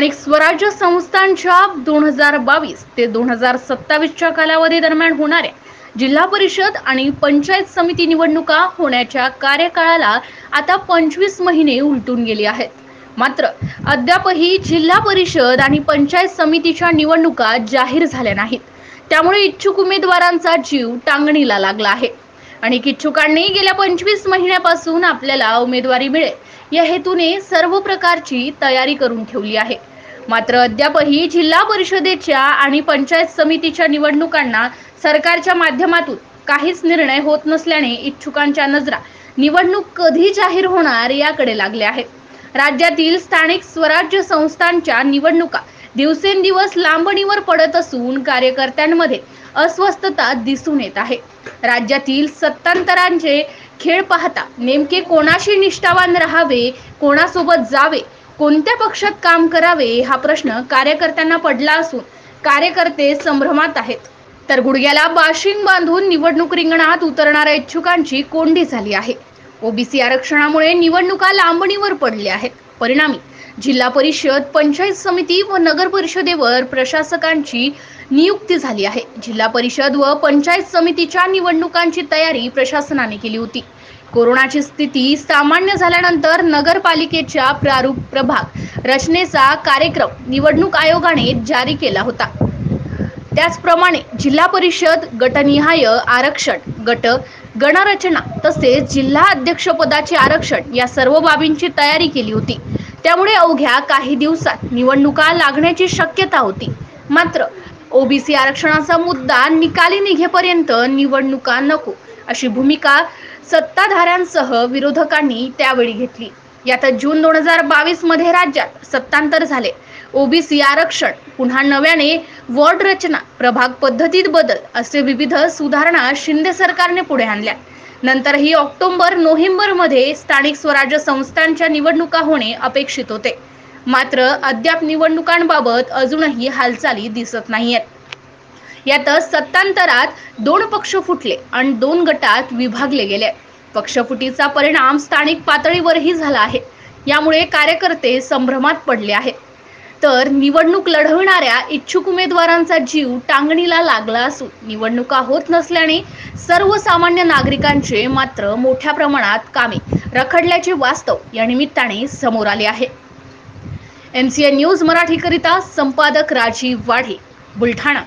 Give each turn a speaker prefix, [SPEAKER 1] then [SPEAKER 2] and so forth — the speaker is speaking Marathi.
[SPEAKER 1] स्थानिक स्वराज्य संस्थांच्या 2022 ते 2027च्या कालावधी दरम्यान होणाऱ्या जिल्हा परिषद आणि पंचायत समिती निवडणुका होण्याच्या कार्यकाळाला आता 25 महिने उलटून गेले आहेत. मात्र अद्यापही जिल्हा परिषद आणि पंचायत समितीच्या निवडणुका जाहीर झाल्या नाहीत. त्यामुळे इच्छुक उमेदवारांचा जीव टांगणीला लागला आहे. अनेक इच्छुकांनी गेल्या 25 महिन्यापासून आपल्याला उमेदवारी मिळेल या हेतूने सर्व प्रकारची तयारी करून ठेवली आहे. मात्र अद्यापही जिल्हा परिषदेच्या आणि पंचायत समितीच्या निवडणुकांना सरकारच्या माध्यमातून काहीच निर्णय होत नसल्याने इच्छुकांच्या नजरा निवडणूक कधी जाहीर होणार याकडे लागल्या आहेत. राज्यातील स्थानिक स्वराज्य संस्थांच्या निवडणुका दिवसेंदिवस लांबणीवर पडत असून कार्यकर्त्यांमध्ये अस्वस्थता दिसून येत आहे. राज्यातील सत्तांतरांचे खेळ पाहता नेमके कोणाशी निष्ठावान राहावे, कोणासोबत जावे, कोणत्या पक्षात काम करावे हा प्रश्न कार्यकर्त्यांना पडला असून कार्यकर्ते संभ्रमात आहेत. तर गुडघ्याला बाशिंग बांधून निवडणूक रिंगणात उतरणाऱ्या इच्छुकांची कोंडी झाली आहे. ओबीसी आरक्षणामुळे निवडणुका लांबणीवर पडल्या आहेत. परिणामी जिल्हा परिषद, पंचायत समिती व नगर परिषदेवर प्रशासकांची नियुक्ती झाली आहे. जिल्हा परिषद व पंचायत समितीच्या निवडणुकांची तयारी प्रशासनाने केली होती. कोरोनाची स्थिती सामान्य झाल्यानंतर नगरपालिकेच्या प्रारूप प्रभाग रचनेचा कार्यक्रम निवडणूक आयोगाने जारी केला होता. त्याचप्रमाणे जिल्हा परिषद गटनिहाय आरक्षण, गट गणरचना तसेच जिल्हा अध्यक्षपदाचे आरक्षण या सर्व बाबींची तयारी केली होती. त्यामुळे अवघ्या काही दिवसात निवडणुका लागण्याची शक्यता होती. मात्र ओबीसी आरक्षणाचा मुद्दा निकाली निघेपर्यंत निवडणुका नको अशी भूमिका सत्ताधाऱ्यांसह विरोधकांनी त्यावेळी घेतली. यात जून 2022 मध्ये राज्यात सत्तांतर झाले. ओबीसी आरक्षण, पुन्हा नव्याने वॉर्ड रचना, प्रभाग पद्धतीत बदल असे विविध सुधारणा शिंदे सरकारने पुढे आणल्या. नंतरही ऑक्टोबर-नोव्हेंबर मध्ये स्थानिक स्वराज्य संस्थांच्या निवडणुका होणे अपेक्षित होते. मात्र अद्याप निवडणुकांबाबत अजूनही हालचाली दिसत नाहीयेत. यात सत्तांतरात 2 पक्ष फुटले आणि 2 गटात विभागले गेले. पक्षफुटीचा परिणाम स्थानिक पातळीवरही झाला आहे. यामुळे कार्यकर्ते संभ्रमात पडले आहेत. तर निवडणूक लढवणाऱ्या इच्छुक उमेदवारांचा जीव टांगणीला लागला असून निवडणुका होत नसल्याने सर्वसामान्य नागरिकांचे मात्र मोठ्या प्रमाणात कामे रखडल्याचे वास्तव या निमित्ताने समोर आले आहे. MCN न्यूज मराठीकरिता संपादक राजीव वाढे, बुलढाणा.